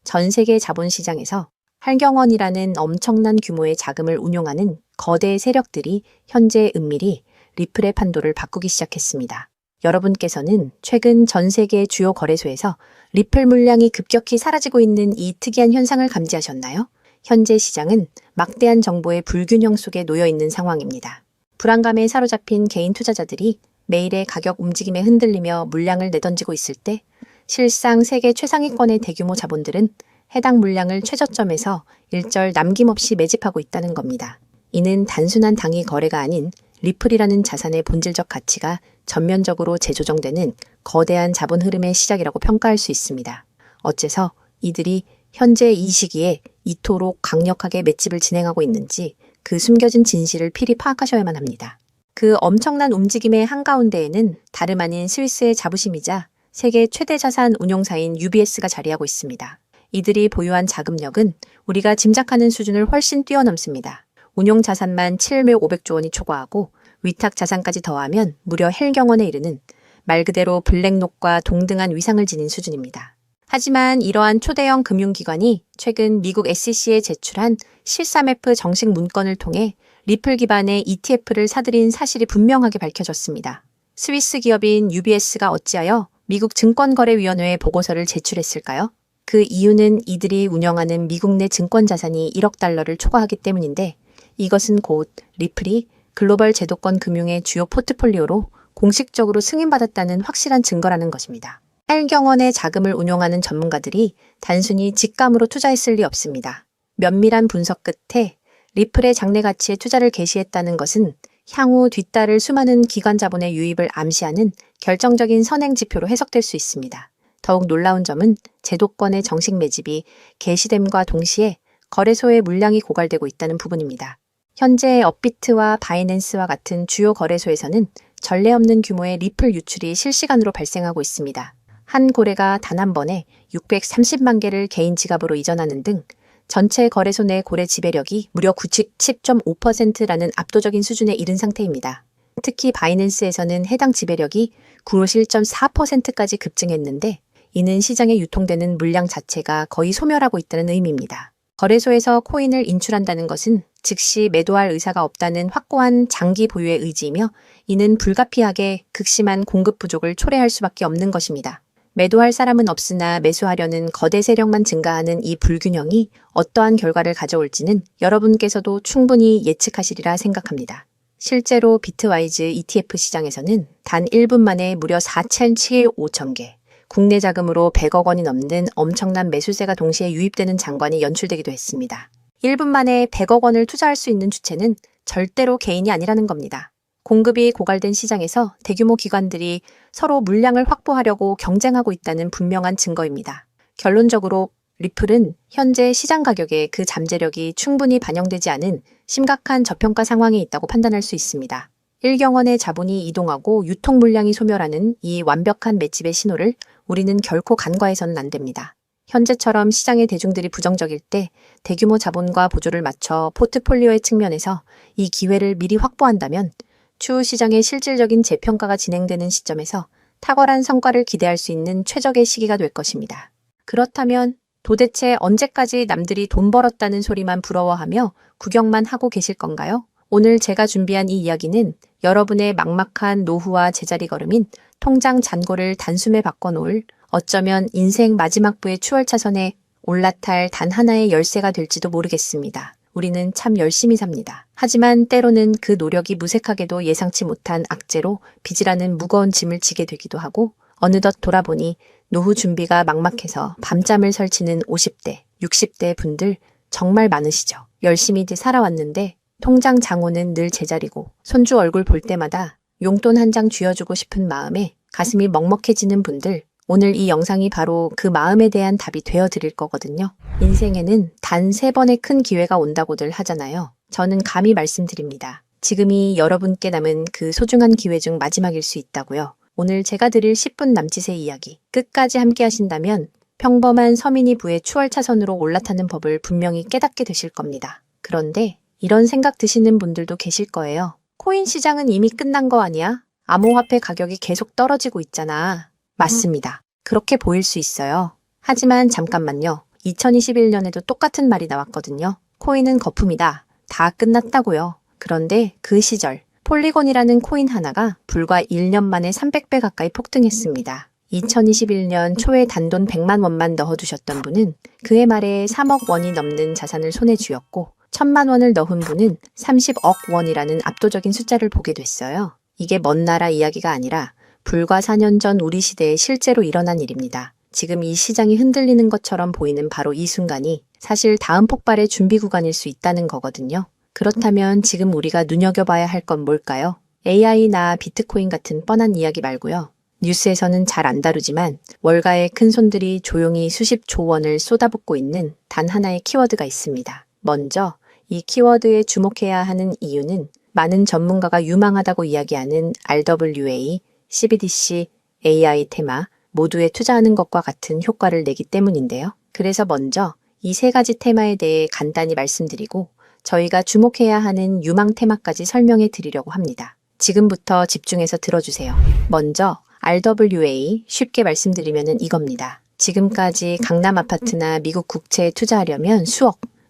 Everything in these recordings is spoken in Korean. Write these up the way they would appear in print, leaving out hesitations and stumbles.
전 세계 자본시장에서 할경원이라는 엄청난 규모의 자금을 운용하는 거대 세력들이 현재 은밀히 리플의 판도를 바꾸기 시작했습니다. 여러분께서는 최근 전 세계 주요 거래소에서 리플 물량이 급격히 사라지고 있는 이 특이한 현상을 감지하셨나요? 현재 시장은 막대한 정보의 불균형 속에 놓여 있는 상황입니다. 불안감에 사로잡힌 개인 투자자들이 매일의 가격 움직임에 흔들리며 물량을 내던지고 있을 때 실상 세계 최상위권의 대규모 자본들은 해당 물량을 최저점에서 일절 남김없이 매집하고 있다는 겁니다. 이는 단순한 당위 거래가 아닌 리플이라는 자산의 본질적 가치가 전면적으로 재조정되는 거대한 자본 흐름의 시작이라고 평가할 수 있습니다. 어째서 이들이 현재 이 시기에 이토록 강력하게 맷집을 진행하고 있는지 그 숨겨진 진실을 필히 파악하셔야만 합니다. 그 엄청난 움직임의 한가운데에는 다름 아닌 스위스의 자부심이자 세계 최대 자산 운용사인 UBS가 자리하고 있습니다. 이들이 보유한 자금력은 우리가 짐작하는 수준을 훨씬 뛰어넘습니다. 운용 자산만 7,500조 원이 초과하고 위탁 자산까지 더하면 무려 헬경원에 이르는 말 그대로 블랙록과 동등한 위상을 지닌 수준입니다. 하지만 이러한 초대형 금융기관이 최근 미국 SEC에 제출한 실사매프 정식 문건을 통해 리플 기반의 ETF를 사들인 사실이 분명하게 밝혀졌습니다. 스위스 기업인 UBS가 어찌하여 미국 증권거래위원회에 보고서를 제출했을까요? 그 이유는 이들이 운영하는 미국 내 증권 자산이 1억 달러를 초과하기 때문인데 이것은 곧 리플이 글로벌 제도권 금융의 주요 포트폴리오로 공식적으로 승인받았다는 확실한 증거라는 것입니다. 할경원의 자금을 운용하는 전문가들이 단순히 직감으로 투자했을 리 없습니다. 면밀한 분석 끝에 리플의 장래 가치에 투자를 개시했다는 것은 향후 뒤따를 수많은 기관 자본의 유입을 암시하는 결정적인 선행 지표로 해석될 수 있습니다. 더욱 놀라운 점은 제도권의 정식 매집이 개시됨과 동시에 거래소의 물량이 고갈되고 있다는 부분입니다. 현재 업비트와 바이낸스와 같은 주요 거래소에서는 전례 없는 규모의 리플 유출이 실시간으로 발생하고 있습니다. 한 고래가 단 한 번에 630만 개를 개인 지갑으로 이전하는 등 전체 거래소 내 고래 지배력이 무려 97.5%라는 압도적인 수준에 이른 상태입니다. 특히 바이낸스에서는 해당 지배력이 91.4%까지 급증했는데 이는 시장에 유통되는 물량 자체가 거의 소멸하고 있다는 의미입니다. 거래소에서 코인을 인출한다는 것은 즉시 매도할 의사가 없다는 확고한 장기 보유의 의지이며 이는 불가피하게 극심한 공급 부족을 초래할 수밖에 없는 것입니다. 매도할 사람은 없으나 매수하려는 거대 세력만 증가하는 이 불균형이 어떠한 결과를 가져올지는 여러분께서도 충분히 예측하시리라 생각합니다. 실제로 비트와이즈 ETF 시장에서는 단 1분 만에 무려 4,705천 개, 국내 자금으로 100억 원이 넘는 엄청난 매수세가 동시에 유입되는 장관이 연출되기도 했습니다. 1분 만에 100억 원을 투자할 수 있는 주체는 절대로 개인이 아니라는 겁니다. 공급이 고갈된 시장에서 대규모 기관들이 서로 물량을 확보하려고 경쟁하고 있다는 분명한 증거입니다. 결론적으로 리플은 현재 시장 가격에 그 잠재력이 충분히 반영되지 않은 심각한 저평가 상황에 있다고 판단할 수 있습니다. 일경원의 자본이 이동하고 유통 물량이 소멸하는 이 완벽한 맷집의 신호를 우리는 결코 간과해서는 안 됩니다. 현재처럼 시장의 대중들이 부정적일 때 대규모 자본과 보조를 맞춰 포트폴리오의 측면에서 이 기회를 미리 확보한다면 추후 시장의 실질적인 재평가가 진행되는 시점에서 탁월한 성과를 기대할 수 있는 최적의 시기가 될 것입니다. 그렇다면 도대체 언제까지 남들이 돈 벌었다는 소리만 부러워하며 구경만 하고 계실 건가요? 오늘 제가 준비한 이 이야기는 여러분의 막막한 노후와 제자리 걸음인 통장 잔고를 단숨에 바꿔놓을 어쩌면 인생 마지막 부의 추월차선에 올라탈 단 하나의 열쇠가 될지도 모르겠습니다. 우리는 참 열심히 삽니다. 하지만 때로는 그 노력이 무색하게도 예상치 못한 악재로 빚이라는 무거운 짐을 지게 되기도 하고 어느덧 돌아보니 노후 준비가 막막해서 밤잠을 설치는 50대, 60대 분들 정말 많으시죠. 열심히 살아왔는데 통장 잔고는 늘 제자리고 손주 얼굴 볼 때마다 용돈 한 장 쥐어주고 싶은 마음에 가슴이 먹먹해지는 분들, 오늘 이 영상이 바로 그 마음에 대한 답이 되어드릴 거거든요. 인생에는 단 3번의 큰 기회가 온다고들 하잖아요. 저는 감히 말씀드립니다. 지금이 여러분께 남은 그 소중한 기회 중 마지막일 수 있다고요. 오늘 제가 드릴 10분 남짓의 이야기 끝까지 함께 하신다면 평범한 서민이 부의 추월차선으로 올라타는 법을 분명히 깨닫게 되실 겁니다. 그런데 이런 생각 드시는 분들도 계실 거예요. 코인 시장은 이미 끝난 거 아니야? 암호화폐 가격이 계속 떨어지고 있잖아. 맞습니다. 그렇게 보일 수 있어요. 하지만 잠깐만요. 2021년에도 똑같은 말이 나왔거든요. 코인은 거품이다. 다 끝났다고요. 그런데 그 시절 폴리곤이라는 코인 하나가 불과 1년 만에 300배 가까이 폭등했습니다. 2021년 초에 단돈 100만 원만 넣어두셨던 분은 그해 말에 3억 원이 넘는 자산을 손에 쥐었고 1000만 원을 넣은 분은 30억 원이라는 압도적인 숫자를 보게 됐어요. 이게 먼 나라 이야기가 아니라 불과 4년 전 우리 시대에 실제로 일어난 일입니다. 지금 이 시장이 흔들리는 것처럼 보이는 바로 이 순간이 사실 다음 폭발의 준비 구간일 수 있다는 거거든요. 그렇다면 지금 우리가 눈여겨봐야 할 건 뭘까요? AI나 비트코인 같은 뻔한 이야기 말고요. 뉴스에서는 잘 안 다루지만 월가의 큰 손들이 조용히 수십조 원을 쏟아붓고 있는 단 하나의 키워드가 있습니다. 먼저 이 키워드에 주목해야 하는 이유는 많은 전문가가 유망하다고 이야기하는 RWA, CBDC, AI 테마 모두에 투자하는 것과 같은 효과를 내기 때문인데요. 그래서 먼저 이 세 가지 테마에 대해 간단히 말씀드리고 저희가 주목해야 하는 유망 테마까지 설명해 드리려고 합니다. 지금부터 집중해서 들어주세요. 먼저 RWA 쉽게 말씀드리면 이겁니다. 지금까지 강남 아파트나 미국 국채에 투자하려면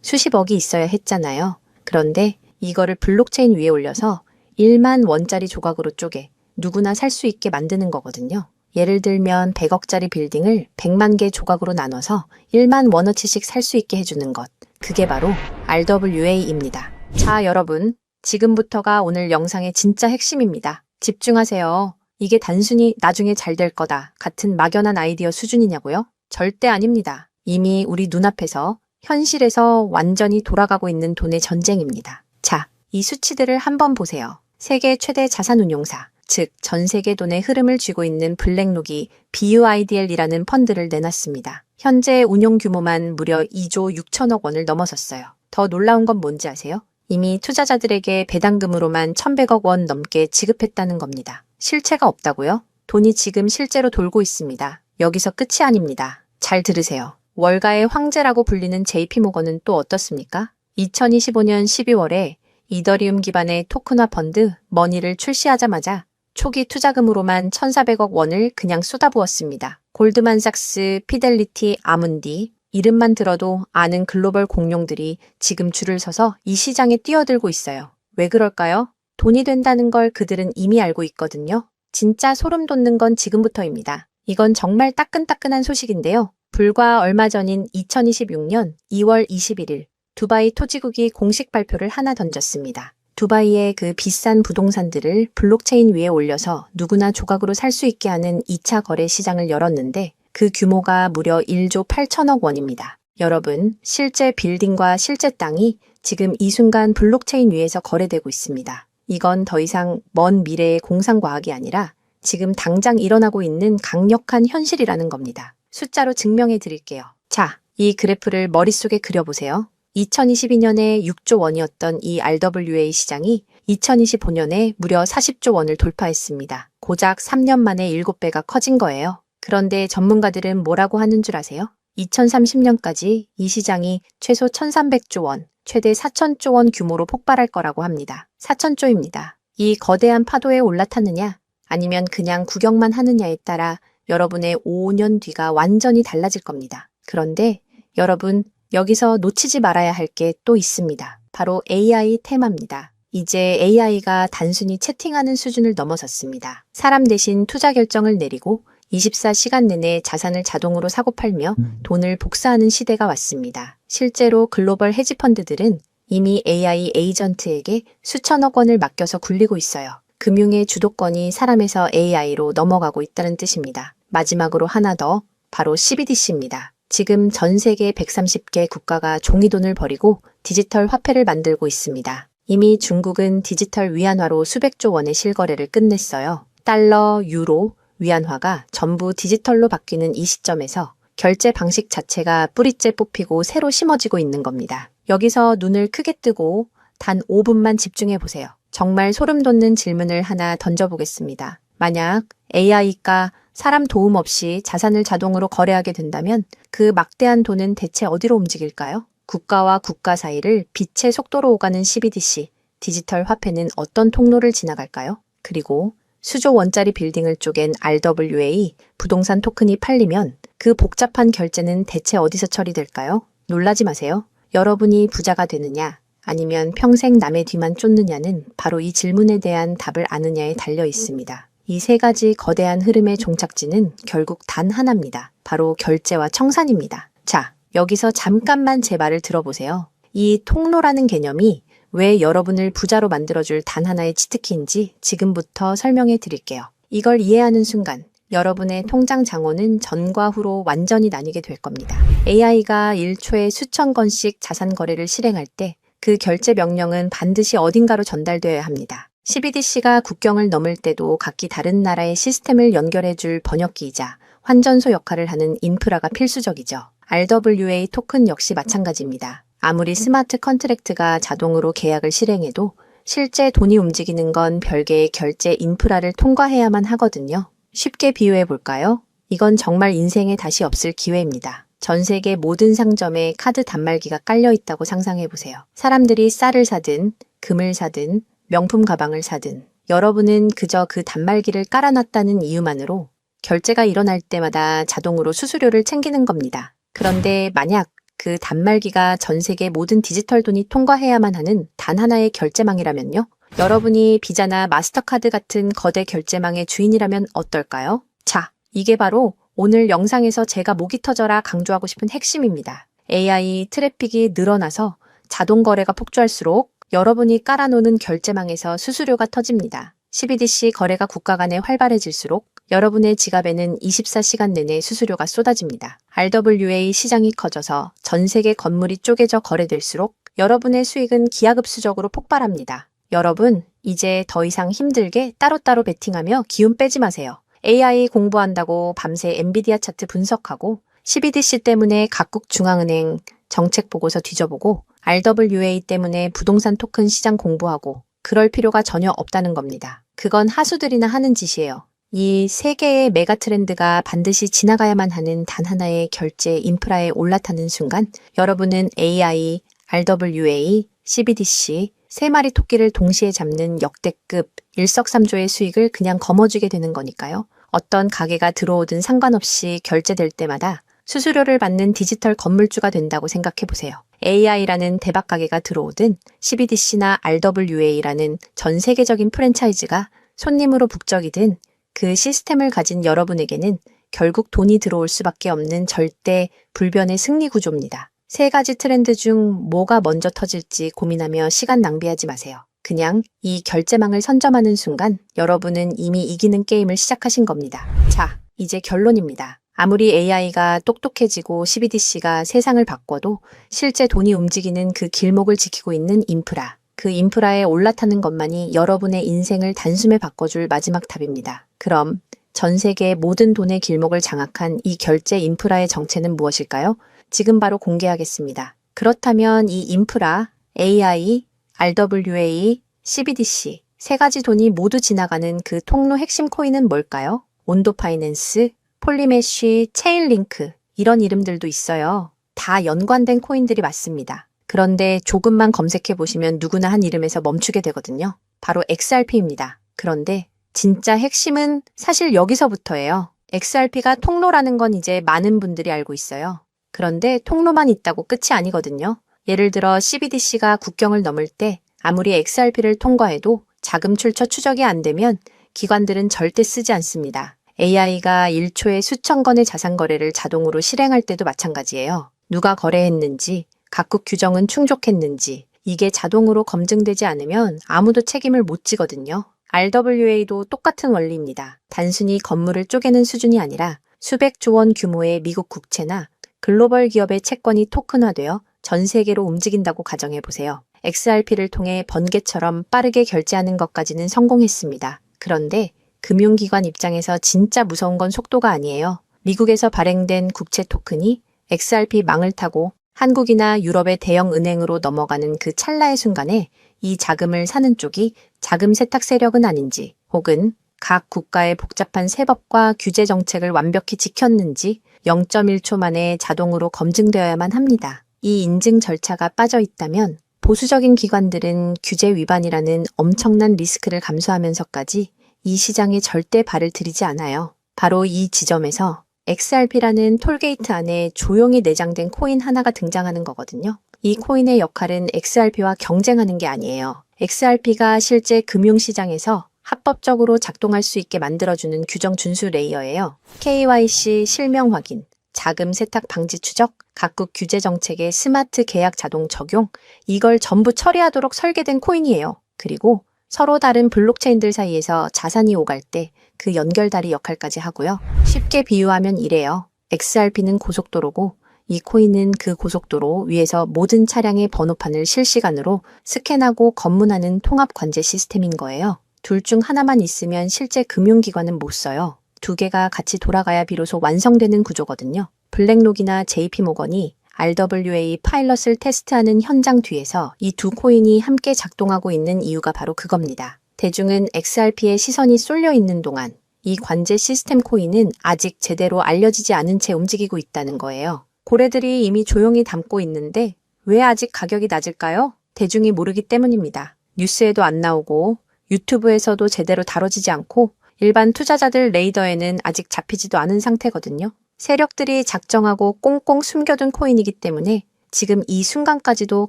수십억이 있어야 했잖아요. 그런데 이거를 블록체인 위에 올려서 1만 원짜리 조각으로 쪼개 누구나 살 수 있게 만드는 거거든요. 예를 들면 100억짜리 빌딩을 100만 개 조각으로 나눠서 1만 원어치씩 살 수 있게 해주는 것. 그게 바로 RWA입니다. 자, 여러분. 지금부터가 오늘 영상의 진짜 핵심입니다. 집중하세요. 이게 단순히 나중에 잘 될 거다 같은 막연한 아이디어 수준이냐고요? 절대 아닙니다. 이미 우리 눈앞에서 현실에서 완전히 돌아가고 있는 돈의 전쟁입니다. 자, 이 수치들을 한번 보세요. 세계 최대 자산운용사, 즉 전 세계 돈의 흐름을 쥐고 있는 블랙록이 BUIDL이라는 펀드를 내놨습니다. 현재 운용 규모만 무려 2조 6천억 원을 넘어섰어요. 더 놀라운 건 뭔지 아세요? 이미 투자자들에게 배당금으로만 1,100억 원 넘게 지급했다는 겁니다. 실체가 없다고요? 돈이 지금 실제로 돌고 있습니다. 여기서 끝이 아닙니다. 잘 들으세요. 월가의 황제라고 불리는 JP모건은 또 어떻습니까? 2025년 12월에 이더리움 기반의 토큰화 펀드 머니를 출시하자마자 초기 투자금으로만 1,400억 원을 그냥 쏟아부었습니다. 골드만삭스, 피델리티, 아문디 이름만 들어도 아는 글로벌 공룡들이 지금 줄을 서서 이 시장에 뛰어들고 있어요. 왜 그럴까요? 돈이 된다는 걸 그들은 이미 알고 있거든요. 진짜 소름 돋는 건 지금부터입니다. 이건 정말 따끈따끈한 소식인데요. 불과 얼마 전인 2026년 2월 21일 두바이 토지국이 공식 발표를 하나 던졌습니다. 두바이의 그 비싼 부동산들을 블록체인 위에 올려서 누구나 조각으로 살 수 있게 하는 2차 거래 시장을 열었는데 그 규모가 무려 1조 8천억 원입니다. 여러분, 실제 빌딩과 실제 땅이 지금 이 순간 블록체인 위에서 거래되고 있습니다. 이건 더 이상 먼 미래의 공상과학이 아니라 지금 당장 일어나고 있는 강력한 현실이라는 겁니다. 숫자로 증명해 드릴게요. 자, 이 그래프를 머릿속에 그려보세요. 2022년에 6조 원이었던 이 RWA 시장이 2025년에 무려 40조 원을 돌파했습니다. 고작 3년 만에 7배가 커진 거예요. 그런데 전문가들은 뭐라고 하는 줄 아세요? 2030년까지 이 시장이 최소 1,300조 원, 최대 4,000조 원 규모로 폭발할 거라고 합니다. 4,000조입니다. 이 거대한 파도에 올라탔느냐, 아니면 그냥 구경만 하느냐에 따라 여러분의 5년 뒤가 완전히 달라질 겁니다. 그런데 여러분, 여기서 놓치지 말아야 할 게 또 있습니다. 바로 AI 테마입니다. 이제 AI가 단순히 채팅하는 수준을 넘어섰습니다. 사람 대신 투자 결정을 내리고 24시간 내내 자산을 자동으로 사고 팔며 돈을 복사하는 시대가 왔습니다. 실제로 글로벌 헤지펀드들은 이미 AI 에이전트에게 수천억 원을 맡겨서 굴리고 있어요. 금융의 주도권이 사람에서 AI로 넘어가고 있다는 뜻입니다. 마지막으로 하나 더, 바로 CBDC입니다. 지금 전 세계 130개 국가가 종이돈을 버리고 디지털 화폐를 만들고 있습니다. 이미 중국은 디지털 위안화로 수백조 원의 실거래를 끝냈어요. 달러, 유로, 위안화가 전부 디지털로 바뀌는 이 시점에서 결제 방식 자체가 뿌리째 뽑히고 새로 심어지고 있는 겁니다. 여기서 눈을 크게 뜨고 단 5분만 집중해 보세요. 정말 소름 돋는 질문을 하나 던져보겠습니다. 만약 AI가 사람 도움 없이 자산을 자동으로 거래하게 된다면 그 막대한 돈은 대체 어디로 움직일까요? 국가와 국가 사이를 빛의 속도로 오가는 CBDC, 디지털 화폐는 어떤 통로를 지나갈까요? 그리고 수조 원짜리 빌딩을 쪼갠 RWA, 부동산 토큰이 팔리면 그 복잡한 결제는 대체 어디서 처리될까요? 놀라지 마세요. 여러분이 부자가 되느냐, 아니면 평생 남의 뒤만 쫓느냐는 바로 이 질문에 대한 답을 아느냐에 달려 있습니다. 이 세 가지 거대한 흐름의 종착지는 결국 단 하나입니다. 바로 결제와 청산입니다. 자, 여기서 잠깐만 제 말을 들어보세요. 이 통로라는 개념이 왜 여러분을 부자로 만들어줄 단 하나의 치트키인지 지금부터 설명해 드릴게요. 이걸 이해하는 순간 여러분의 통장 잔고는 전과 후로 완전히 나뉘게 될 겁니다. AI가 1초에 수천 건씩 자산 거래를 실행할 때 그 결제 명령은 반드시 어딘가로 전달되어야 합니다. CBDC가 국경을 넘을 때도 각기 다른 나라의 시스템을 연결해줄 번역기이자 환전소 역할을 하는 인프라가 필수적이죠. RWA 토큰 역시 마찬가지입니다. 아무리 스마트 컨트랙트가 자동으로 계약을 실행해도 실제 돈이 움직이는 건 별개의 결제 인프라를 통과해야만 하거든요. 쉽게 비유해 볼까요? 이건 정말 인생에 다시 없을 기회입니다. 전 세계 모든 상점에 카드 단말기가 깔려 있다고 상상해 보세요. 사람들이 쌀을 사든, 금을 사든, 명품 가방을 사든, 여러분은 그저 그 단말기를 깔아놨다는 이유만으로 결제가 일어날 때마다 자동으로 수수료를 챙기는 겁니다. 그런데 만약 그 단말기가 전 세계 모든 디지털 돈이 통과해야만 하는 단 하나의 결제망이라면요? 여러분이 비자나 마스터카드 같은 거대 결제망의 주인이라면 어떨까요? 자, 이게 바로 오늘 영상에서 제가 목이 터져라 강조하고 싶은 핵심입니다. AI 트래픽이 늘어나서 자동 거래가 폭주할수록 여러분이 깔아놓는 결제망에서 수수료가 터집니다. CBDC 거래가 국가 간에 활발해질수록 여러분의 지갑에는 24시간 내내 수수료가 쏟아집니다. RWA 시장이 커져서 전 세계 건물이 쪼개져 거래될수록 여러분의 수익은 기하급수적으로 폭발합니다. 여러분, 이제 더 이상 힘들게 따로따로 베팅하며 기운 빼지 마세요. AI 공부한다고 밤새 엔비디아 차트 분석하고 CBDC 때문에 각국 중앙은행 정책 보고서 뒤져보고 RWA 때문에 부동산 토큰 시장 공부하고 그럴 필요가 전혀 없다는 겁니다. 그건 하수들이나 하는 짓이에요. 이 세 개의 메가 트렌드가 반드시 지나가야만 하는 단 하나의 결제 인프라에 올라타는 순간 여러분은 AI, RWA, CBDC 세 마리 토끼를 동시에 잡는 역대급 일석삼조의 수익을 그냥 거머쥐게 되는 거니까요. 어떤 가게가 들어오든 상관없이 결제될 때마다 수수료를 받는 디지털 건물주가 된다고 생각해 보세요. AI라는 대박 가게가 들어오든 CBDC나 RWA라는 전 세계적인 프랜차이즈가 손님으로 북적이든 그 시스템을 가진 여러분에게는 결국 돈이 들어올 수밖에 없는 절대 불변의 승리 구조입니다. 세 가지 트렌드 중 뭐가 먼저 터질지 고민하며 시간 낭비하지 마세요. 그냥 이 결제망을 선점하는 순간 여러분은 이미 이기는 게임을 시작하신 겁니다. 자, 이제 결론입니다. 아무리 AI가 똑똑해지고 CBDC가 세상을 바꿔도 실제 돈이 움직이는 그 길목을 지키고 있는 인프라, 그 인프라에 올라타는 것만이 여러분의 인생을 단숨에 바꿔줄 마지막 답입니다. 그럼 전 세계의 모든 돈의 길목을 장악한 이 결제 인프라의 정체는 무엇일까요? 지금 바로 공개하겠습니다. 그렇다면 이 인프라, AI, RWA, CBDC 세 가지 돈이 모두 지나가는 그 통로 핵심 코인은 뭘까요? 온도 파이낸스, 폴리메쉬, 체인링크 이런 이름들도 있어요. 다 연관된 코인들이 맞습니다. 그런데 조금만 검색해 보시면 누구나 한 이름에서 멈추게 되거든요. 바로 XRP입니다. 그런데 진짜 핵심은 사실 여기서부터예요. XRP가 통로라는 건 이제 많은 분들이 알고 있어요. 그런데 통로만 있다고 끝이 아니거든요. 예를 들어 CBDC가 국경을 넘을 때 아무리 XRP를 통과해도 자금 출처 추적이 안 되면 기관들은 절대 쓰지 않습니다. AI가 1초에 수천 건의 자산 거래를 자동으로 실행할 때도 마찬가지예요. 누가 거래했는지, 각국 규정은 충족했는지 이게 자동으로 검증되지 않으면 아무도 책임을 못 지거든요. RWA도 똑같은 원리입니다. 단순히 건물을 쪼개는 수준이 아니라 수백조 원 규모의 미국 국채나 글로벌 기업의 채권이 토큰화되어 전 세계로 움직인다고 가정해보세요. XRP를 통해 번개처럼 빠르게 결제하는 것까지는 성공했습니다. 그런데 금융기관 입장에서 진짜 무서운 건 속도가 아니에요. 미국에서 발행된 국채 토큰이 XRP 망을 타고 한국이나 유럽의 대형 은행으로 넘어가는 그 찰나의 순간에 이 자금을 사는 쪽이 자금 세탁 세력은 아닌지, 혹은 각 국가의 복잡한 세법과 규제 정책을 완벽히 지켰는지 0.1초 만에 자동으로 검증되어야만 합니다. 이 인증 절차가 빠져 있다면 보수적인 기관들은 규제 위반이라는 엄청난 리스크를 감수하면서까지 이 시장에 절대 발을 들이지 않아요. 바로 이 지점에서 XRP라는 톨게이트 안에 조용히 내장된 코인 하나가 등장하는 거거든요. 이 코인의 역할은 XRP와 경쟁하는 게 아니에요. XRP가 실제 금융시장에서 합법적으로 작동할 수 있게 만들어주는 규정 준수 레이어예요. KYC 실명 확인, 자금 세탁 방지 추적, 각국 규제 정책의 스마트 계약 자동 적용, 이걸 전부 처리하도록 설계된 코인이에요. 그리고 서로 다른 블록체인들 사이에서 자산이 오갈 때 그 연결다리 역할까지 하고요. 쉽게 비유하면 이래요. XRP는 고속도로고 이 코인은 그 고속도로 위에서 모든 차량의 번호판을 실시간으로 스캔하고 검문하는 통합 관제 시스템인 거예요. 둘 중 하나만 있으면 실제 금융기관은 못 써요. 두 개가 같이 돌아가야 비로소 완성되는 구조거든요. 블랙록이나 JP모건이 RWA 파일럿을 테스트하는 현장 뒤에서 이 두 코인이 함께 작동하고 있는 이유가 바로 그겁니다. 대중은 XRP에 시선이 쏠려 있는 동안 이 관제 시스템 코인은 아직 제대로 알려지지 않은 채 움직이고 있다는 거예요. 고래들이 이미 조용히 담고 있는데 왜 아직 가격이 낮을까요? 대중이 모르기 때문입니다. 뉴스에도 안 나오고 유튜브에서도 제대로 다뤄지지 않고 일반 투자자들 레이더에는 아직 잡히지도 않은 상태거든요. 세력들이 작정하고 꽁꽁 숨겨둔 코인이기 때문에 지금 이 순간까지도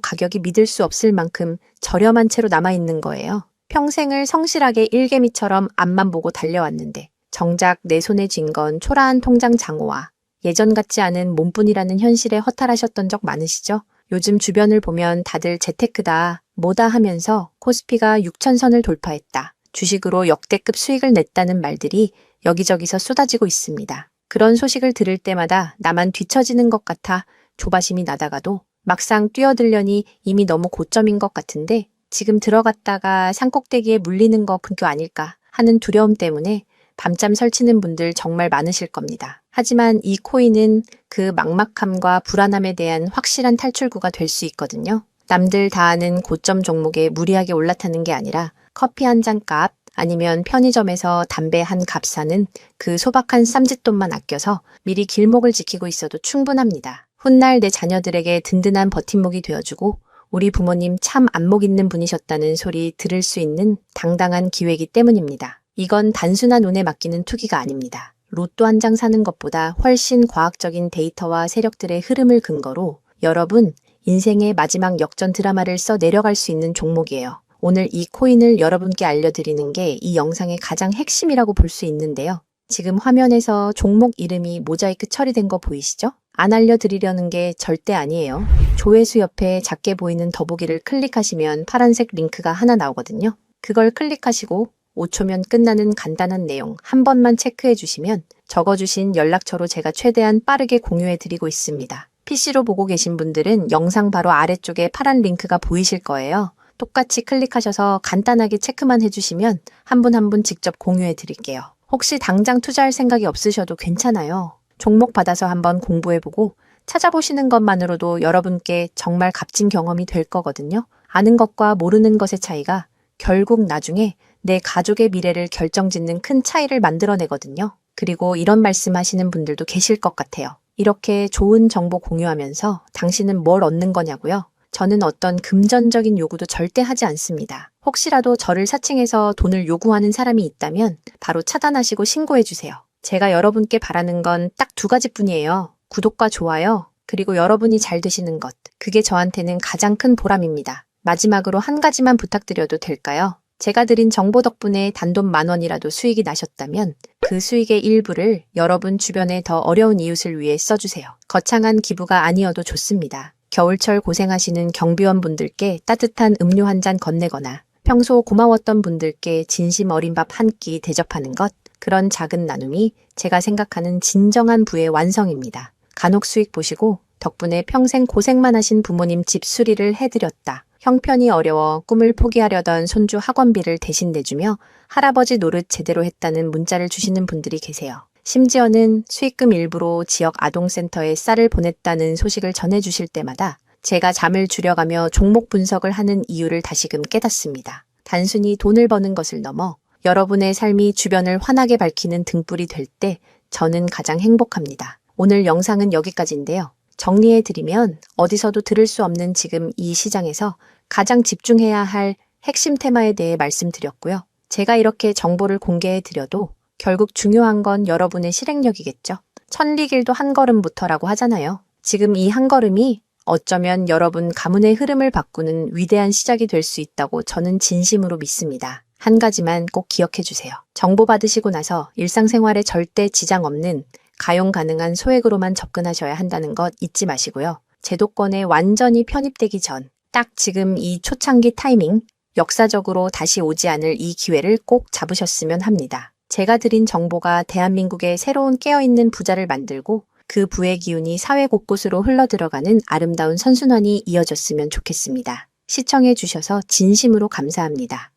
가격이 믿을 수 없을 만큼 저렴한 채로 남아있는 거예요. 평생을 성실하게 일개미처럼 앞만 보고 달려왔는데 정작 내 손에 쥔 건 초라한 통장 장호와 예전 같지 않은 몸뿐이라는 현실에 허탈하셨던 적 많으시죠? 요즘 주변을 보면 다들 재테크다, 뭐다 하면서 코스피가 6,000선을 돌파했다, 주식으로 역대급 수익을 냈다는 말들이 여기저기서 쏟아지고 있습니다. 그런 소식을 들을 때마다 나만 뒤처지는 것 같아 조바심이 나다가도 막상 뛰어들려니 이미 너무 고점인 것 같은데 지금 들어갔다가 산꼭대기에 물리는 거 근교 아닐까 하는 두려움 때문에 밤잠 설치는 분들 정말 많으실 겁니다. 하지만 이 코인은 그 막막함과 불안함에 대한 확실한 탈출구가 될 수 있거든요. 남들 다 아는 고점 종목에 무리하게 올라타는 게 아니라 커피 한 잔 값 아니면 편의점에서 담배 한 값 사는 그 소박한 쌈짓돈만 아껴서 미리 길목을 지키고 있어도 충분합니다. 훗날 내 자녀들에게 든든한 버팀목이 되어주고 우리 부모님 참 안목 있는 분이셨다는 소리 들을 수 있는 당당한 기회이기 때문입니다. 이건 단순한 운에 맡기는 투기가 아닙니다. 로또 한 장 사는 것보다 훨씬 과학적인 데이터와 세력들의 흐름을 근거로 여러분 인생의 마지막 역전 드라마를 써 내려갈 수 있는 종목이에요. 오늘 이 코인을 여러분께 알려드리는 게 이 영상의 가장 핵심이라고 볼 수 있는데요. 지금 화면에서 종목 이름이 모자이크 처리된 거 보이시죠? 안 알려드리려는 게 절대 아니에요. 조회수 옆에 작게 보이는 더보기를 클릭하시면 파란색 링크가 하나 나오거든요. 그걸 클릭하시고 5초면 끝나는 간단한 내용 한 번만 체크해 주시면 적어주신 연락처로 제가 최대한 빠르게 공유해 드리고 있습니다. PC로 보고 계신 분들은 영상 바로 아래쪽에 파란 링크가 보이실 거예요. 똑같이 클릭하셔서 간단하게 체크만 해주시면 한 분 한 분 직접 공유해 드릴게요. 혹시 당장 투자할 생각이 없으셔도 괜찮아요. 종목 받아서 한번 공부해보고 찾아보시는 것만으로도 여러분께 정말 값진 경험이 될 거거든요. 아는 것과 모르는 것의 차이가 결국 나중에 내 가족의 미래를 결정짓는 큰 차이를 만들어내거든요. 그리고 이런 말씀하시는 분들도 계실 것 같아요. 이렇게 좋은 정보 공유하면서 당신은 뭘 얻는 거냐고요? 저는 어떤 금전적인 요구도 절대 하지 않습니다. 혹시라도 저를 사칭해서 돈을 요구하는 사람이 있다면 바로 차단하시고 신고해주세요. 제가 여러분께 바라는 건 딱 두 가지뿐이에요. 구독과 좋아요, 그리고 여러분이 잘 되시는 것. 그게 저한테는 가장 큰 보람입니다. 마지막으로 한 가지만 부탁드려도 될까요? 제가 드린 정보 덕분에 단돈 10,000원이라도 수익이 나셨다면 그 수익의 일부를 여러분 주변에 더 어려운 이웃을 위해 써주세요. 거창한 기부가 아니어도 좋습니다. 겨울철 고생하시는 경비원 분들께 따뜻한 음료 한 잔 건네거나 평소 고마웠던 분들께 진심 어린 밥 한 끼 대접하는 것, 그런 작은 나눔이 제가 생각하는 진정한 부의 완성입니다. 간혹 수익 보시고 덕분에 평생 고생만 하신 부모님 집 수리를 해드렸다. 형편이 어려워 꿈을 포기하려던 손주 학원비를 대신 내주며 할아버지 노릇 제대로 했다는 문자를 주시는 분들이 계세요. 심지어는 수익금 일부로 지역 아동센터에 쌀을 보냈다는 소식을 전해주실 때마다 제가 잠을 줄여가며 종목 분석을 하는 이유를 다시금 깨닫습니다. 단순히 돈을 버는 것을 넘어 여러분의 삶이 주변을 환하게 밝히는 등불이 될 때 저는 가장 행복합니다. 오늘 영상은 여기까지인데요. 정리해드리면 어디서도 들을 수 없는 지금 이 시장에서 가장 집중해야 할 핵심 테마에 대해 말씀드렸고요. 제가 이렇게 정보를 공개해드려도 결국 중요한 건 여러분의 실행력이겠죠. 천리길도 한 걸음부터라고 하잖아요. 지금 이 한 걸음이 어쩌면 여러분 가문의 흐름을 바꾸는 위대한 시작이 될 수 있다고 저는 진심으로 믿습니다. 한 가지만 꼭 기억해 주세요. 정보 받으시고 나서 일상생활에 절대 지장 없는 가용 가능한 소액으로만 접근하셔야 한다는 것 잊지 마시고요. 제도권에 완전히 편입되기 전, 딱 지금 이 초창기 타이밍, 역사적으로 다시 오지 않을 이 기회를 꼭 잡으셨으면 합니다. 제가 드린 정보가 대한민국의 새로운 깨어있는 부자를 만들고 그 부의 기운이 사회 곳곳으로 흘러들어가는 아름다운 선순환이 이어졌으면 좋겠습니다. 시청해 주셔서 진심으로 감사합니다.